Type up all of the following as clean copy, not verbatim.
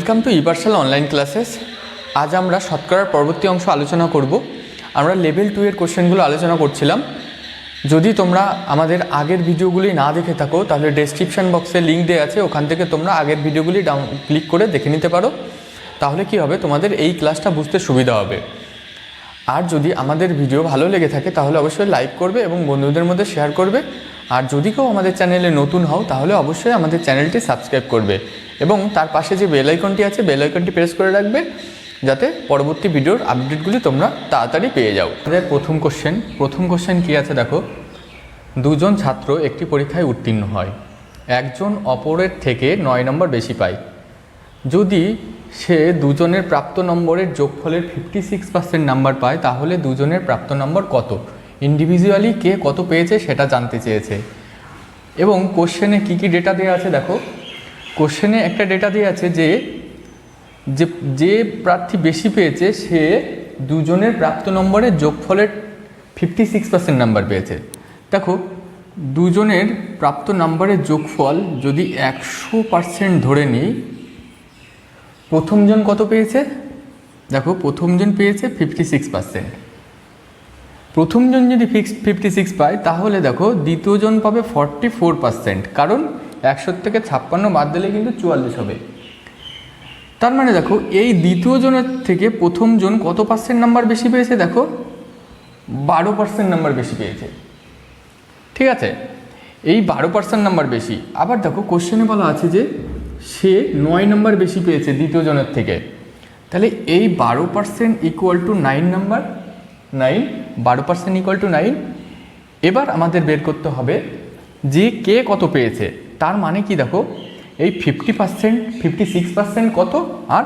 Welcome to Eversal online classes. আজ আমরা শতকরার পরবর্তী অংশ আলোচনা করব। আমরা লেভেল 2 এর কোশ্চেনগুলো আলোচনা করছিলাম। যদি তোমরা আমাদের আগের ভিডিওগুলি না দেখে থাকো তাহলে ডেসক্রিপশন বক্সে লিঙ্ক দেওয়া আছে, ওখান থেকে তোমরা আগের ভিডিওগুলি ক্লিক করে দেখে নিতে পারো। তাহলে কি হবে, তোমাদের এই ক্লাসটা বুঝতে সুবিধা হবে। আর যদি আমাদের ভিডিও ভালো লেগে থাকে তাহলে অবশ্যই লাইক করবে এবং বন্ধুদের মধ্যে শেয়ার করবে। আর যদি কেউ আমাদের চ্যানেলে নতুন হও তাহলে অবশ্যই আমাদের চ্যানেলটি সাবস্ক্রাইব করবে এবং তার পাশে যে বেল আইকনটি আছে বেল আইকনটি প্রেস করে রাখবে, যাতে পরবর্তী ভিডিওর আপডেটগুলি তোমরা তাড়াতাড়ি পেয়ে যাও। আমাদের প্রথম কোশ্চেন কী আছে দেখো। দুজন ছাত্র একটি পরীক্ষায় উত্তীর্ণ হয়, একজন অপরের থেকে 9 নম্বর বেশি পায়। যদি সে দুজনের প্রাপ্ত নম্বরের যোগফলের 56% নাম্বার পায় তাহলে দুজনের প্রাপ্ত নম্বর কত? ইন্ডিভিজুয়ালি কে কত পেয়েছে সেটা জানতে চেয়েছে। এবং কোশ্চেনে কী কী ডেটা দেওয়া আছে দেখো। কোশ্চেনে একটা ডেটা দেওয়া আছে যে প্রার্থী বেশি পেয়েছে সে দুজনের প্রাপ্ত নম্বরের যোগফলের 56% নাম্বার পেয়েছে। দেখো, দুজনের প্রাপ্ত নম্বরের যোগফল যদি 100% ধরে নিই, প্রথমজন কত পেয়েছে? দেখো, প্রথমজন পেয়েছে 56%। প্রথমজন যদি 56 পায় তাহলে দেখো দ্বিতীয়জন পাবে 44%, কারণ 100 থেকে 56 বাদ দিলে কিন্তু 44 হবে। তার মানে দেখো এই দ্বিতীয়জনের থেকে প্রথমজন কত পার্সেন্ট নাম্বার বেশি পেয়েছে? দেখো 12% নাম্বার বেশি পেয়েছে। ঠিক আছে, এই 12% নাম্বার বেশি। আবার দেখো কোশ্চেনে বলা আছে যে সে 9 নম্বর বেশি পেয়েছে দ্বিতীয়জনের থেকে, তাহলে এই 12% equal to 9 number. 12% equal to 9। এবার আমাদের বের করতে হবে যে কে কত পেয়েছে। তার মানে কি দেখো, এই 50%, 56% কত আর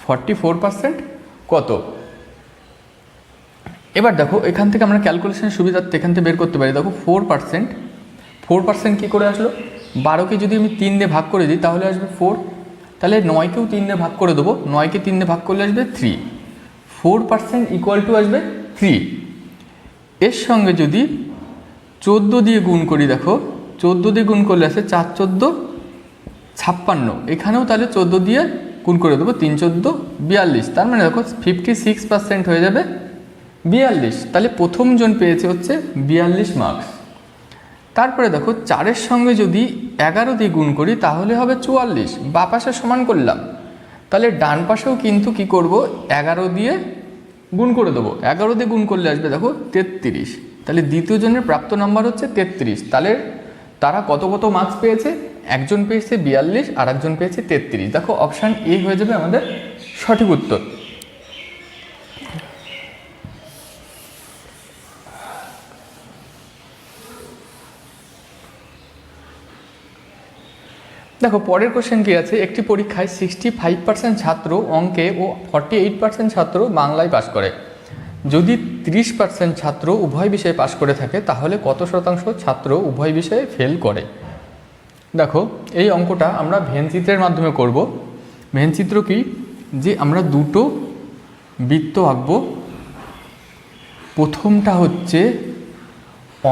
44% কত। এবার দেখো এখান থেকে আমরা ক্যালকুলেশনের সুবিধার্থে এখান থেকে বের করতে পারি। দেখো 4% কী করে আসলো? 12কে যদি আমি 3 দিয়ে ভাগ করে দিই তাহলে আসবে 4। তাহলে 9কেও 3 দিয়ে ভাগ করে দেবো, 9কে 3 দিয়ে ভাগ করলে আসবে 3। 4% ইকুয়াল টু আসবে 3। এর সঙ্গে যদি 14 দিয়ে গুণ করি, দেখো 14 দিয়ে গুণ করলে আসে 4 14 56। এখানেও তাহলে 14 দিয়ে গুণ করে দেবো, 3 14 42। তার মানে দেখো 56% হয়ে যাবে 42। তাহলে প্রথমজন পেয়েছে হচ্ছে 42 মার্কস। তারপরে দেখো 4-এর সঙ্গে যদি 11 দিয়ে গুণ করি তাহলে হবে 44। বাঁ পাশে সমান করলাম, তাহলে ডান পাশেও কিন্তু কি করব, 11 দিয়ে গুণ করে দেবো। 11 দিয়ে গুণ করলে আসবে দেখো 33। তাহলে দ্বিতীয়জনের প্রাপ্ত নাম্বার হচ্ছে 33। তাহলে তারা কত কত মার্কস পেয়েছে? একজন পেয়েছে 42 আর একজন পেয়েছে 33। দেখো অপশান এ হয়ে যাবে আমাদের সঠিক উত্তর। দেখো পরের কোশ্চেন কি আছে। একটি পরীক্ষায় 65% ছাত্র অঙ্কে ও 48% ছাত্র বাংলায় পাশ করে। যদি 30% ছাত্র উভয় বিষয়ে পাশ করে থাকে তাহলে কত শতাংশ ছাত্র উভয় বিষয়ে ফেল করে? দেখো এই অঙ্কটা আমরা ভেনচিত্রের মাধ্যমে করব। ভেনচিত্র কি, যে আমরা দুটো বৃত্ত আঁকবো। প্রথমটা হচ্ছে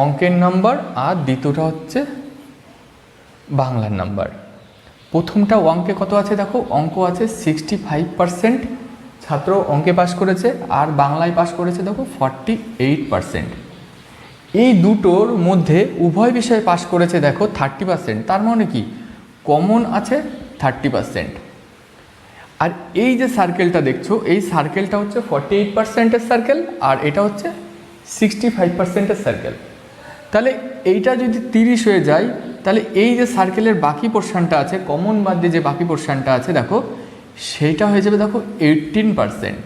অঙ্কের নাম্বার আর দ্বিতীয়টা হচ্ছে বাংলার নাম্বার। প্রথমটা অঙ্কে কত আছে দেখো, অঙ্ক আছে 65% ছাত্র অঙ্কে পাশ করেছে আর বাংলায় পাশ করেছে দেখো 48%। এই দুটোর মধ্যে উভয় বিষয়ে পাশ করেছে দেখো 30%। তার মানে কি, কমন আছে 30%। আর এই যে সার্কেলটা দেখছো, এই সার্কেলটা হচ্ছে 48%-এর সার্কেল আর এটা হচ্ছে 65%-এর সার্কেল। তাহলে এইটা যদি 30 হয়ে যায় তাহলে এই যে সার্কেলের বাকি পোর্শনটা আছে, কমন বাদ দিয়ে যে বাকি পোর্শনটা আছে দেখো, সেইটা হয়ে যাবে দেখো 18%।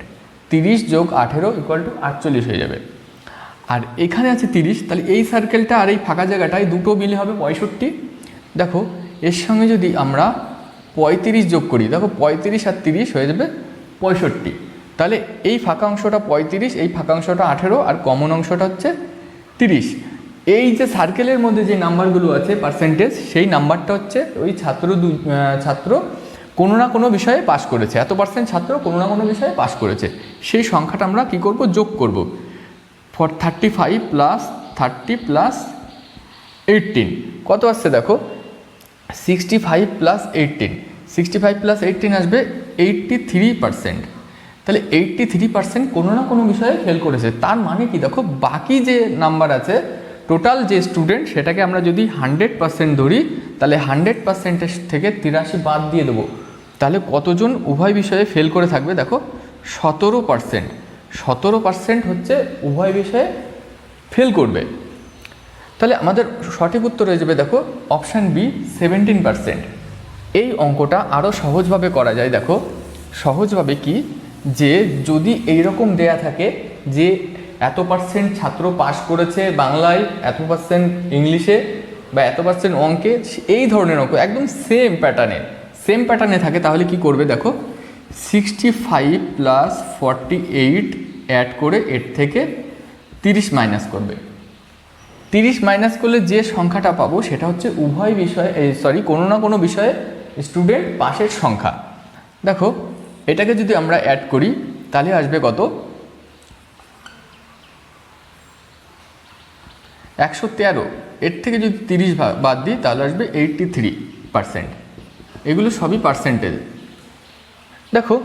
30 যোগ 18 ইকুয়াল টু 48 হয়ে যাবে। আর এখানে আছে 30, তাহলে এই সার্কেলটা আর এই ফাঁকা জায়গাটায় দুটো মিলে হবে 65। দেখো এর সঙ্গে যদি আমরা 35 যোগ করি, দেখো 35 আর 30 হয়ে যাবে 65। তাহলে এই ফাঁকা অংশটা 35, এই ফাঁকা অংশটা 18 আর কমন অংশটা হচ্ছে 30। এই যে সার্কেলের মধ্যে যে নাম্বারগুলো আছে পার্সেন্টেজ, সেই নাম্বারটা হচ্ছে ওই ছাত্র কোনো না কোনো বিষয়ে পাশ করেছে। এত পার্সেন্ট ছাত্র কোনো না কোনো বিষয়ে পাশ করেছে, সেই সংখ্যাটা আমরা কি করব, যোগ করব। 35 প্লাস 30 প্লাস 18 কত আসছে দেখো, 65 প্লাস 18। 65 প্লাস 18 আসবে 83%। তাহলে 83% কোনো না কোনো বিষয়ে ফেল করেছে। তার মানে কি দেখো, বাকি যে নাম্বার আছে টোটাল যে স্টুডেন্ট, সেটাকে আমরা যদি 100% ধরি, তাহলে 100%-এর থেকে 83 বাদ দিয়ে দেবো। তাহলে কতজন উভয় বিষয়ে ফেল করে থাকবে দেখো, 17%। 17% হচ্ছে উভয় বিষয়ে ফেল করবে। তাহলে আমাদের সঠিক উত্তর হয়ে যাবে দেখো অপশান বি, 17%। এই অঙ্কটা আরও সহজভাবে করা যায়। দেখো সহজভাবে কি, যে যদি এইরকম দেয়া থাকে যে এত পার্সেন্ট ছাত্র পাস করেছে বাংলায়, এত পার্সেন্ট ইংলিশে, বা এত পার্সেন্ট অঙ্কে, এই ধরনের অঙ্ক একদম সেম প্যাটার্নে থাকে, তাহলে কি করবে দেখো, 65 + 48 অ্যাড করে এর থেকে 30 মাইনাস করবে। 30 মাইনাস করলে যে সংখ্যাটা পাবো সেটা হচ্ছে উভয় বিষয়ে কোনো না কোনো বিষয়ে স্টুডেন্ট পাশের সংখ্যা। দেখো এটাকে যদি আমরা অ্যাড করি তাহলে আসবে কত, 113। এর থেকে যদি 30 বাদ দিই তাহলে আসবে 83%। এগুলো সবই পার্সেন্টেজ। দেখো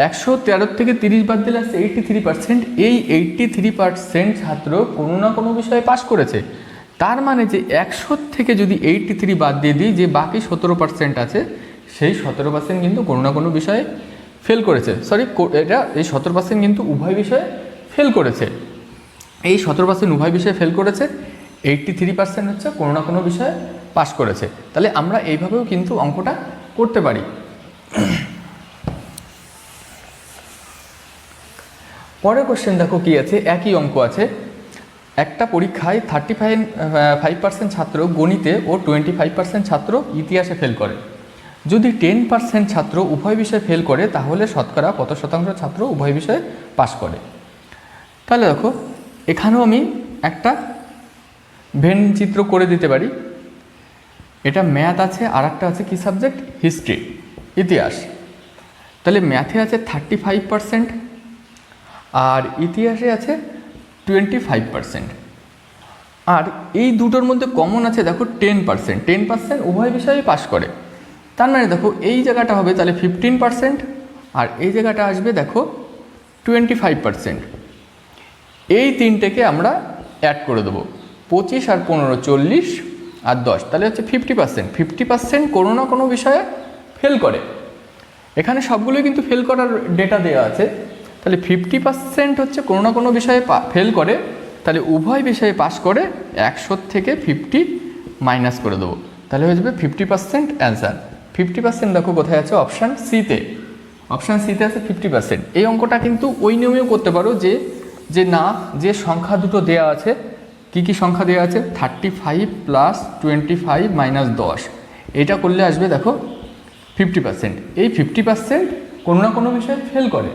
113 থেকে 30 বাদ দিলে আসছে 83%। এই 83% ছাত্র কোনো না কোনো বিষয়ে পাস করেছে। তার মানে যে 100 থেকে যদি 83 বাদ দিয়ে দিই, যে বাকি 17% আছে, সেই 17% কিন্তু কোনো না কোনো বিষয়ে ফেল করেছে। এই 17% কিন্তু উভয় বিষয়ে ফেল করেছে। এই 17% উভয় বিষয়ে ফেল করেছে, 83% হচ্ছে কোনো না কোনো বিষয়ে পাস করেছে। তাহলে আমরা এইভাবেও কিন্তু অঙ্কটা করতে পারি। পরের কোশ্চেন দেখো কি আছে, একই অঙ্ক আছে। একটা পরীক্ষায় 35% ছাত্র গণিতে ও 25% ছাত্র ইতিহাসে ফেল করে। যদি 10% ছাত্র উভয় বিষয়ে ফেল করে, তাহলে শতকরা কত শতাংশ ছাত্র উভয় বিষয়ে পাস করে? তাহলে দেখো এখানেও আমি একটা ভেন চিত্র করে দিতে পারি। এটা ম্যাথ আছে, আর একটা আছে কি সাবজেক্ট, হিস্ট্রি, ইতিহাস। তাহলে ম্যাথে আছে 35% আর ইতিহাসে আছে 25%। আর এই দুটোর মধ্যে কমন আছে দেখো 10%। 10% উভয় বিষয়ে পাস করে। তার মানে দেখো এই জায়গাটা হবে তাহলে 15%, আর এই জায়গাটা আসবে দেখো 25%। এই তিনটেকে আমরা অ্যাড করে দেবো, 25 আর 15 40 আর 10, তাহলে হচ্ছে 50%। 50% কোনো না কোনো বিষয়ে ফেল করে। এখানে সবগুলোই কিন্তু ফেল করার ডেটা দেওয়া আছে। তাহলে 50% হচ্ছে কোনো না কোনো বিষয়ে ফেল করে, তাহলে উভয় বিষয়ে পাস করে 100 থেকে 50 মাইনাস করে দেবো, তাহলে হয়ে যাবে 50% অ্যান্সার। 50% দেখো কোথায় আছে, অপশান সিতে। অপশান সিতে আছে 50%। এই অঙ্কটা কিন্তু ওই নিয়মেও করতে পারো, যে সংখ্যা দুটো দেওয়া আছে, কি সংখ্যা দেওয়া আছে, 35 + 25 - 10, এটা করলে আসবে দেখো 50%। এই 50% কোনো না কোনো বিষয়ে ফেল করে।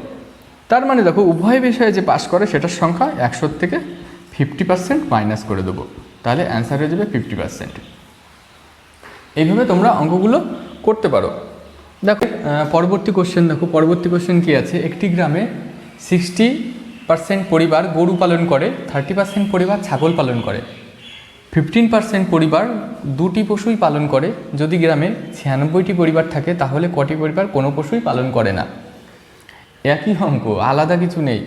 তার মানে দেখো উভয় বিষয়ে যে পাস করে সেটার সংখ্যা 100 থেকে 50% মাইনাস করে দেবো, তাহলে অ্যান্সার হয়ে যাবে 50%। এইভাবে তোমরা অঙ্কগুলো করতে পারো। দেখো পরবর্তী কোশ্চেন দেখো, পরবর্তী কোশ্চেন কী আছে, একটি গ্রামে 60% পরিবার গরু পালন করে, 30% পরিবার ছাগল পালন করে, 15% পরিবার দুটি পশুই পালন করে। যদি গ্রামে 96টি পরিবার থাকে, তাহলে কটি পরিবার কোনো পশুই পালন করে না? একই অঙ্ক, আলাদা কিছু নেই।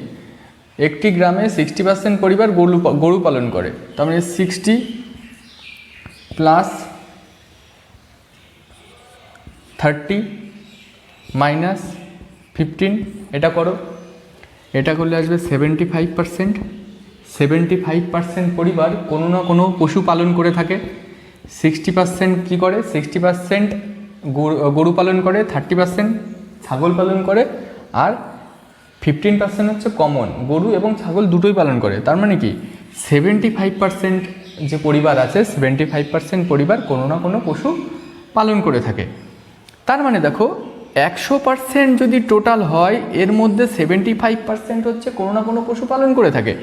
একটি গ্রামে 60% পরিবার গরু পালন করে, তার মানে 60 + 30 - 15, এটা করো। এটা করলে আসবে 75%। 75% পরিবার কোনো না কোনো পশু পালন করে থাকে। 60% কী করে, 60% গরু পালন করে, 30% ছাগল পালন করে, আর 15% হচ্ছে কমন, গরু এবং ছাগল দুটোই পালন করে। তার মানে কি 75% যে পরিবার আছে, 75% পরিবার কোনো না কোনো পশু পালন করে থাকে। তার মানে দেখো 100% যদি টোটাল হয়, এর মধ্যে 75% হচ্ছে কোনো না কোনো পশু পালন করে থাকে।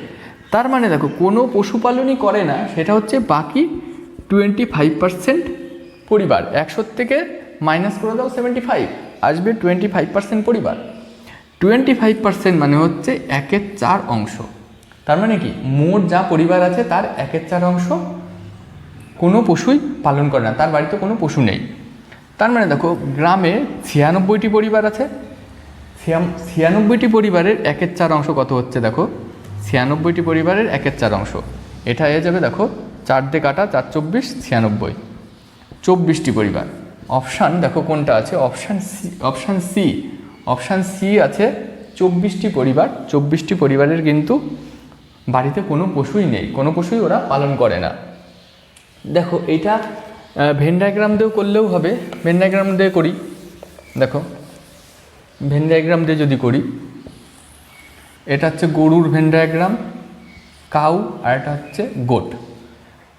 তার মানে দেখো কোনো পশুপালনই করে না, সেটা হচ্ছে বাকি 25% পরিবার। 100 থেকে মাইনাস করে দাও 75, আসবে 25% পরিবার। 25% মানে হচ্ছে 1/4 অংশ। তার মানে কি মোট যা পরিবার আছে তার 1/4 অংশ কোনো পশুই পালন করে না, তার বাড়িতে কোনো পশু নেই। তার মানে দেখো গ্রামে 96টি পরিবার আছে, 96টি পরিবারের 1/4 অংশ কত হচ্ছে দেখো, 96টি পরিবারের 1/4 অংশ, এটা হয়ে যাবে দেখো 4 দিয়ে কাটা 4 24 96, 24টি পরিবার। অপশান দেখো কোনটা আছে, অপশান সি আছে 24টি পরিবার। 24টি পরিবারের কিন্তু বাড়িতে কোনো পশুই নেই, কোনো পশুই ওরা পালন করে না। দেখো এইটা ভেন ডায়াগ্রাম দিয়েও করলেও হবে, ভেন ডায়াগ্রাম দিয়ে করি। দেখো ভেন ডায়াগ্রাম দিয়ে যদি করি, এটা হচ্ছে গরুর ভেন ডায়াগ্রাম, কাউ, আর এটা হচ্ছে গোট।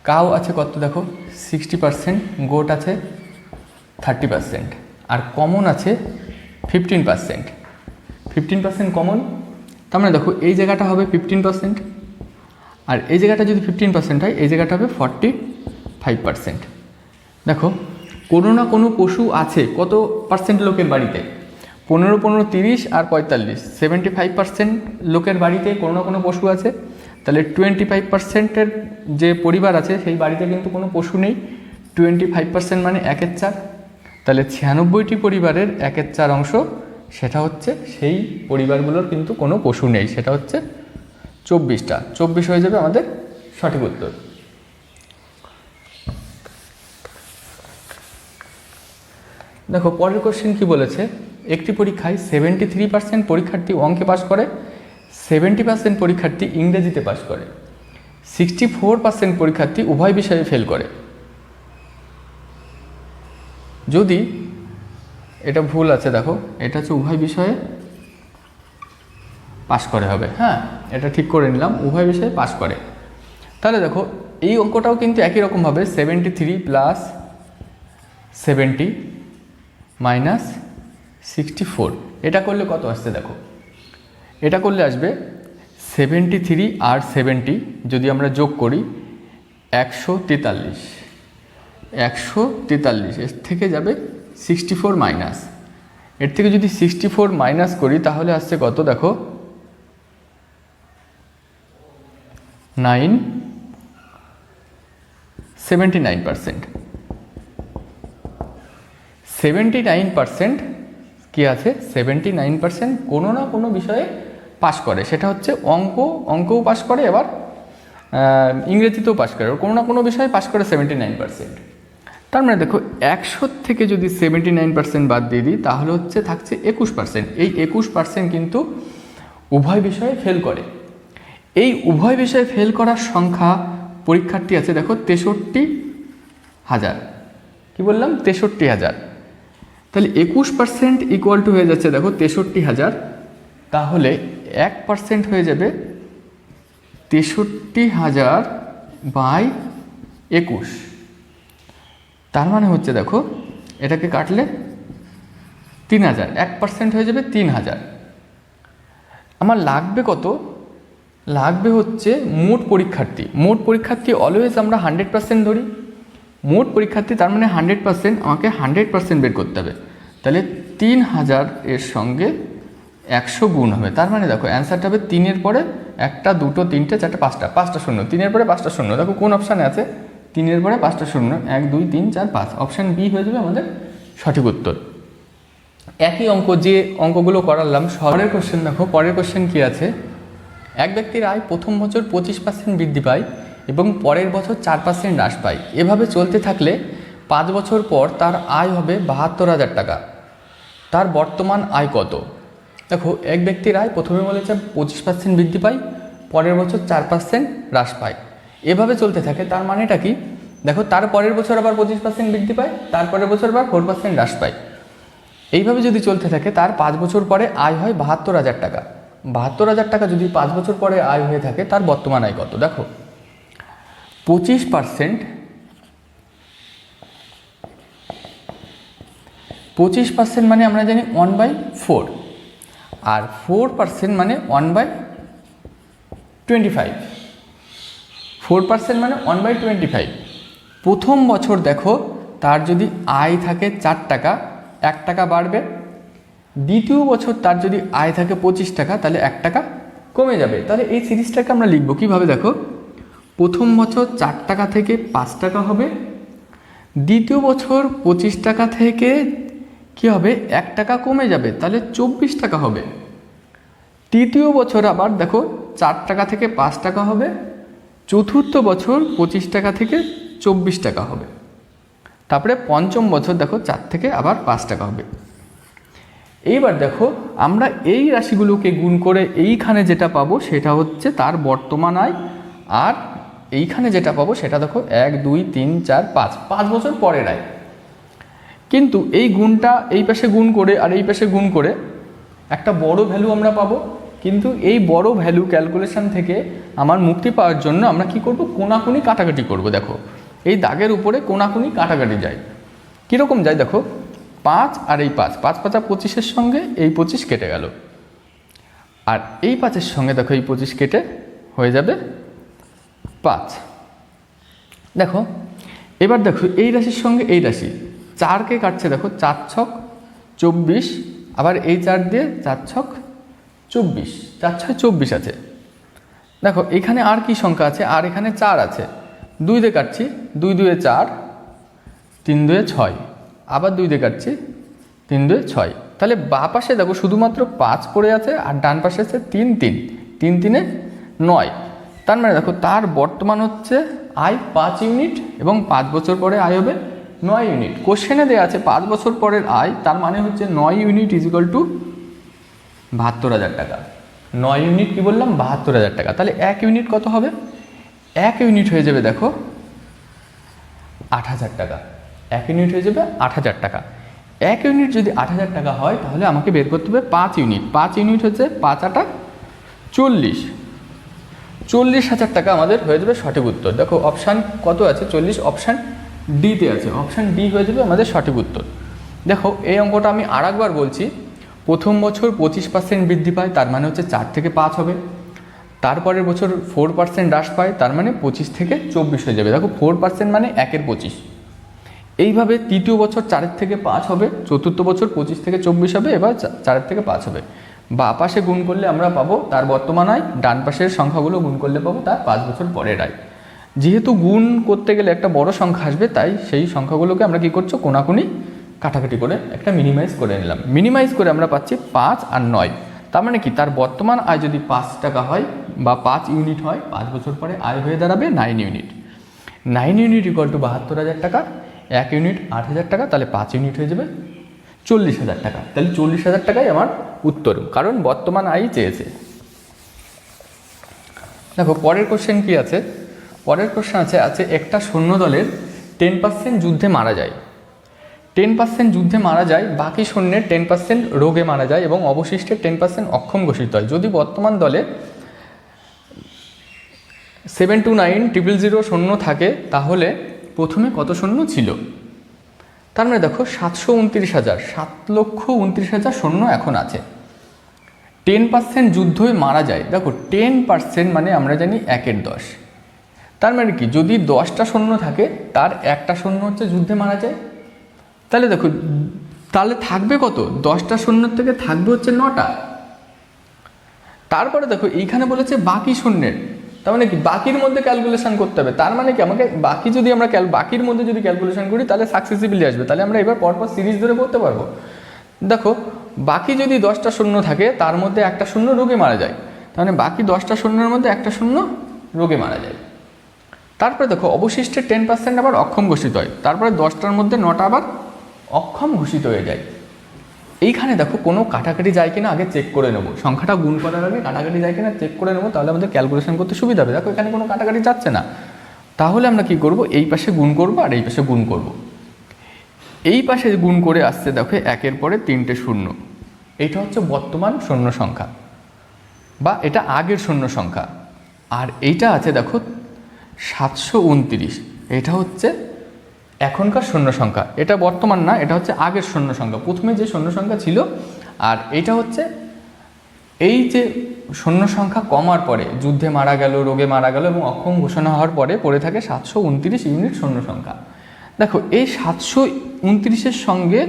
কাউ আছে কত দেখো 60%, গোট আছে 30%, আর কমন আছে 15%। 15% কমন, তার মানে দেখো এই জায়গাটা হবে 15%, আর এই জায়গাটা যদি 15% হয়, এই জায়গাটা হবে 45%। দেখো কোনো না কোনো পশু আছে কত পার্সেন্ট লোকের বাড়িতে, 15 15 30 আর 45, 75% লোকের বাড়িতে কোনো না কোনো পশু আছে। তাহলে 25%-এর যে পরিবার আছে সেই বাড়িতে কিন্তু কোনো পশু নেই। 25% মানে 1/4, তাহলে 96টি পরিবারের 1/4 অংশ, সেটা হচ্ছে সেই পরিবারগুলোর কিন্তু কোনো পশু নেই, সেটা হচ্ছে 24টা। 24 হয়ে যাবে আমাদের সঠিক উত্তর। দেখো পরের কোশ্চেন কি বলেছে, একটি পরীক্ষায় 73% পরীক্ষার্থী অঙ্কে পাস করে, 70% পরীক্ষার্থী ইংরেজিতে পাস করে, 64% পরীক্ষার্থী উভয় বিষয়ে ফেল করে। যদি এটা ভুল আছে, দেখো এটা হচ্ছে উভয় বিষয়ে পাস করে হবে, হ্যাঁ এটা ঠিক করে নিলাম, উভয় বিষয়ে পাস করে। তাহলে দেখো এই অঙ্কটাও কিন্তু একই রকমভাবে 73 + 70 - 64, এটা করলে কত আসছে দেখো, এটা করলে আসবে 73 আর 70 যদি আমরা যোগ করি 143, 143, এর থেকে যাবে 64 মাইনাস, এর থেকে যদি 64 মাইনাস করি তাহলে আসছে কত দেখো 79%। 79% কি আছে, 79% কোনো না কোনো বিষয়ে পাস করে, সেটা হচ্ছে অঙ্কও পাস করে, এবার ইংরেজিতেও পাস করে, কোনো না কোনো বিষয়ে পাস করে 79%। তার মানে দেখো 100 থেকে যদি 79% বাদ দিয়ে দিই তাহলে হচ্ছে থাকছে 21%। এই 21% কিন্তু উভয় বিষয়ে ফেল করে। এই উভয় বিষয়ে ফেল করার সংখ্যা পরীক্ষার্থী আছে দেখো 63,000, কি বললাম 63,000, তাহলে 21% ইকুয়াল টু হয়ে যাচ্ছে দেখো 63,000, তাহলে 1% হয়ে যাবে 63,000 বাই 21, তার মানে হচ্ছে দেখো এটাকে কাটলে 3,000, 1% হয়ে যাবে 3,000। আমার লাগবে কত, লাগবে হচ্ছে মোট পরীক্ষার্থী অলওয়েজ আমরা 100% ধরি, মোট পরীক্ষার্থী তার মানে 100%, আমাকে 100% বের করতে হবে। তাহলে 3,000 এর সঙ্গে 100 গুণ হবে, তার মানে দেখো অ্যান্সারটা হবে 3-এর পরে 1 2 3 4 5টা শূন্য, 3-এর পরে 5টা শূন্য। দেখো কোন অপশানে আছে, 3-এর পরে 5টা শূন্য, 1 2 3 4 5, অপশান বি হয়ে যাবে আমাদের সঠিক উত্তর। একই অঙ্ক যে অঙ্কগুলো করালাম, পরের কোশ্চেন দেখো, পরের কোশ্চেন কি আছে, এক ব্যক্তির আয় প্রথম বছর 25% বৃদ্ধি পায় এবং পরের বছর 4% হ্রাস পায়, এভাবে চলতে থাকলে 5 বছর পর তার আয় হবে 72,000 টাকা, তার বর্তমান আয় কত? দেখো এক ব্যক্তির আয় প্রথমে বলেছে 25% বৃদ্ধি পায়, পরের বছর 4% হ্রাস পায়, এভাবে চলতে থাকে, তার মানেটা কি দেখো, তার পরের বছর আবার 25% বৃদ্ধি পায়, তারপরের বছর আবার 4% হ্রাস পায়, এইভাবে যদি চলতে থাকে তার 5 বছর পরে আয় হয় 72,000 টাকা। 72,000 টাকা যদি 5 বছর পরে আয় হয়ে থাকে, তার বর্তমান আয় কত? দেখো 25% মানে আমরা জানি 1/4, আর 4% মানে 1/25, 4% মানে 1/25। প্রথম বছর দেখো তার যদি আয় থাকে 4 টাকা, 1 টাকা বাড়বে। দ্বিতীয় বছর তার যদি আয় থাকে 25 টাকা, তাহলে 1 টাকা কমে যাবে। তাহলে এই সিরিজটাকে আমরা লিখব কীভাবে দেখো, প্রথম বছর 4 টাকা থেকে 5 টাকা হবে, দ্বিতীয় বছর 25 টাকা থেকে কী হবে, 1 টাকা কমে যাবে, তাহলে 24 টাকা হবে। তৃতীয় বছর আবার দেখো 4 টাকা থেকে 5 টাকা হবে। চতুর্থ বছর 25 টাকা থেকে 24 টাকা হবে। তারপরে পঞ্চম বছর দেখো 4 থেকে আবার 5 টাকা হবে। এইবার দেখো আমরা এই রাশিগুলোকে গুণ করে এইখানে যেটা পাবো সেটা হচ্ছে তার বর্তমান আয়, আর এইখানে যেটা পাবো সেটা দেখো 1 2 3 4 5 বছর পরের আয়। কিন্তু এই গুণটা এই পাশে গুণ করে আর এই পাশে গুণ করে একটা বড় ভ্যালু আমরা পাবো। কিন্তু এই বড় ভ্যালু ক্যালকুলেশন থেকে আমার মুক্তি পাওয়ার জন্য আমরা কি করব, কোনাকুনি কাটাকাটি করব। দেখো এই দাগের উপরে কোনাকুনি কাটাকাটি যায়। কীরকম যায় দেখো, 5 আর এই 5, 5 5 25-এর সঙ্গে এই 25 কেটে গেল, আর এই 5-এর সঙ্গে দেখো এই 25 কেটে হয়ে যাবে 5। দেখো এবার দেখো এই রাশির সঙ্গে এই রাশি 4কে কাটছে, দেখো 4 ছক 24, আবার এই 4 দিয়ে 4 ছক 24, 4 6 24 আছে। দেখো এখানে আর কি সংখ্যা আছে, আর এখানে 4 আছে, 2 দিয়ে কাটছি, 2 2 4, 3 2 6, আবার 2 দিয়ে কাটছি, 3 2 6। তাহলে বাঁ পাশে দেখো শুধুমাত্র 5 পড়ে আছে, আর ডান পাশে আছে 3 3, 3 3 9। তার মানে দেখো তার বর্তমান হচ্ছে আয় 5 ইউনিট এবং 5 বছর পরে আয় হবে 9 ইউনিট। কোশ্চেনে দেওয়া আছে 5 বছর পরের আয়, তার মানে হচ্ছে 9 ইউনিট ইজ ইকুয়াল টু 72,000 টাকা। 9 ইউনিট কি বললাম, 72,000 টাকা। তাহলে 1 ইউনিট কত হবে, 1 ইউনিট হয়ে যাবে দেখো 8,000 টাকা। 1 ইউনিট হয়ে যাবে 8,000 টাকা। 1 ইউনিট যদি 8,000 টাকা হয় তাহলে আমাকে বের করতে হবে 5 ইউনিট। 5 ইউনিট হচ্ছে 5 8 40, 40,000 টাকা আমাদের হয়ে যাবে সঠিক উত্তর। দেখো অপশান কত আছে, 40, অপশান ডিতে আছে, অপশান ডি হয়ে যাবে আমাদের সঠিক উত্তর। দেখো এই অঙ্কটা আমি আরেকবার বলছি, প্রথম বছর 25% বৃদ্ধি পায়, তার মানে হচ্ছে 4 থেকে 5 হবে। তারপরের বছর 4% হ্রাস পায়, তার মানে 25 থেকে 24 হয়ে যাবে। দেখো 4% মানে 1 এর 25। এইভাবে তৃতীয় বছর 4 থেকে 5 হবে, চতুর্থ বছর 25 থেকে 24 হবে, এবার 4 থেকে 5 হবে। বা পাশে গুণ করলে আমরা পাবো তার বর্তমান আয়, ডান পাশের সংখ্যাগুলো গুণ করলে পাবো তার 5 বছর পরের আয়। যেহেতু গুণ করতে গেলে একটা বড় সংখ্যা আসবে, তাই সেই সংখ্যাগুলোকে আমরা কি করছো, কোনাকুনি কাটাকাটি করে একটা মিনিমাইজ করে নিলাম। মিনিমাইজ করে আমরা পাচ্ছি 5 আর 9। তার মানে কি, তার বর্তমান আয় যদি 5 টাকা হয় বা 5 ইউনিট হয়, 5 বছর পরে আয় হয়ে দাঁড়াবে 9 ইউনিট। 9 ইউনিট ইকুয়াল টু 72,000 টাকা। 1 ইউনিট 8,000 টাকা, তাহলে 5 ইউনিট হয়ে যাবে 40,000 টাকা। তাহলে 40,000 টাকাই আমার উত্তর, কারণ বর্তমান আয় চেয়েছে। দেখো পরের কোশ্চেন কি আছে, পরের কোশ্চেন আছে একটা সৈন্য দলের 10% যুদ্ধে মারা যায়। 10% যুদ্ধে মারা যায়, বাকি সৈন্যের 10% রোগে মারা যায় এবং অবশিষ্টের 10% অক্ষম ঘোষিত হয়। যদি বর্তমান দলে 729,000 সৈন্য থাকে, তাহলে প্রথমে কত সৈন্য ছিল। তার মানে দেখো 729,000, 7,29,000 সৈন্য এখন আছে। 10% যুদ্ধে মারা যায়, দেখো 10% মানে আমরা জানি 1 10। তার মানে কি, যদি 10টা সৈন্য থাকে তার একটা সৈন্য হচ্ছে যুদ্ধে মারা যায়, তাহলে দেখো তাহলে থাকবে কত, 10টা সৈন্যের থেকে থাকবে হচ্ছে 9টা। তারপরে দেখো এইখানে বলেছে বাকি সৈন্যের, তার মানে কি বাকির মধ্যে ক্যালকুলেশন করতে হবে। তার মানে কি আমাকে বাকি যদি আমরা বাকির মধ্যে যদি ক্যালকুলেশন করি তাহলে সাকসেসিভলি আসবে, তাহলে আমরা এবার পরপর সিরিজ ধরে করতে পারবো। দেখো বাকি যদি 10টা সৈন্য থাকে তার মধ্যে একটা সৈন্য রোগে মারা যায়, তার মানে বাকি 10টা সৈন্যের মধ্যে একটা সৈন্য রোগে মারা যায়। তারপরে দেখো অবশিষ্টের 10% আবার অক্ষম ঘোষিত হয়, তারপরে 10টার মধ্যে 9টা আবার অক্ষম ঘোষিত হয়ে যায়। এইখানে দেখো কোনো কাটাকাটি যায় কিনা আগে চেক করে নেবো, সংখ্যাটা গুণ করার আগে কাটাকাটি যায় কিনা চেক করে নেবো, তাহলে আমাদের ক্যালকুলেশন করতে সুবিধা হবে। দেখো এখানে কোনো কাটাকাটি যাচ্ছে না, তাহলে আমরা কি করব, এই পাশে গুণ করব আর এই পাশে গুণ করব। এই পাশে গুণ করে আসছে দেখো 1-এর পরে 3টে শূন্য, এইটা হচ্ছে বর্তমান শূন্য সংখ্যা বা এটা আগের শূন্য সংখ্যা। আর এইটা আছে দেখো 729, এটা হচ্ছে এখনকার শূন্য সংখ্যা, এটা বর্তমান না, এটা হচ্ছে আগের শূন্য সংখ্যা, প্রথমে যে শূন্য সংখ্যা ছিল। আর এটা হচ্ছে এই যে শূন্য সংখ্যা কমার পরে যুদ্ধে মারা গেল, রোগে মারা গেল এবং অক্ষম ঘোষণা হওয়ার পরে পড়ে থাকে 729 ইউনিট শূন্য সংখ্যা। দেখো এই 729-এর সঙ্গে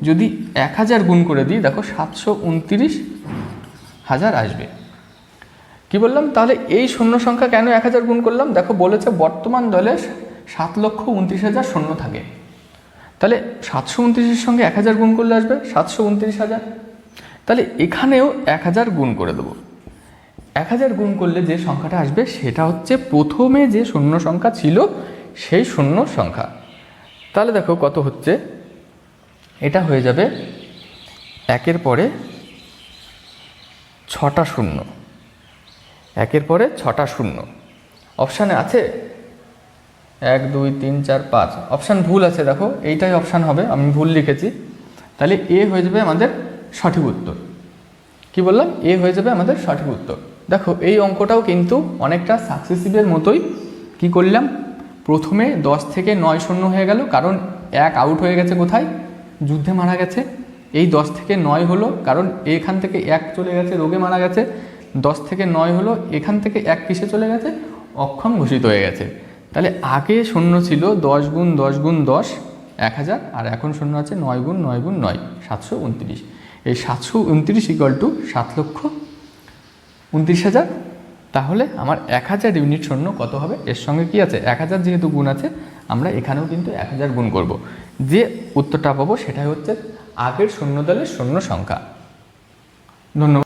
যদি 1000 গুণ করে দিই, দেখো 729,000 আসবে। কি বললাম, তাহলে এই শূন্য সংখ্যা কেন 1000 গুণ করলাম, দেখো বলেছে বর্তমান দলে 7,29,000 সৈন্য থাকে, তাহলে 729-এর সঙ্গে 1000 গুণ করলে আসবে 729,000। তাহলে এখানেও 1000 গুণ করে দেবো। 1000 গুণ করলে যে সংখ্যাটা আসবে সেটা হচ্ছে প্রথমে যে শূন্য সংখ্যা ছিল সেই শূন্য সংখ্যা। তাহলে দেখো কত হচ্ছে, এটা হয়ে যাবে 1-এর পরে 6টা শূন্য, 1-এর পরে 6টা শূন্য। অপশানে আছে 1 2 3 4 5, অপশান ভুল আছে, দেখো এইটাই অপশান হবে, আমি ভুল লিখেছি। তাহলে এ হয়ে যাবে আমাদের সঠিক উত্তর। কি বললাম? এ হয়ে যাবে আমাদের সঠিক উত্তর। দেখো এই অঙ্কটাও কিন্তু অনেকটা সাকসেসিভের মতোই। কি করলাম, প্রথমে 10 থেকে 9 শূন্য হয়ে গেল, কারণ 1 আউট হয়ে গেছে, কোথায়? যুদ্ধে মারা গেছে। এই 10 থেকে 9 হলো, কারণ এখান থেকে 1 চলে গেছে, রোগে মারা গেছে। 10 থেকে 9 হলো, এখান থেকে 1 কিসে চলে গেছে? অক্ষম ঘোষিত হয়ে গেছে। তাহলে আগে শূন্য ছিল 10 গুণ 10 গুণ 10 1000, আর এখন শূন্য আছে 9 গুণ 9 গুণ 9 729। এই 729 ইকুয়াল টু 7,29,000। তাহলে আমার 1000 ইউনিট শূন্য কত হবে? এর সঙ্গে কি আছে? 1000 যেহেতু গুণ আছে, আমরা এখানেও কিন্তু 1000 গুণ করব। যে উত্তরটা পাবো সেটাই হচ্ছে আগের শূন্য দলের শূন্য সংখ্যা। ধন্যবাদ।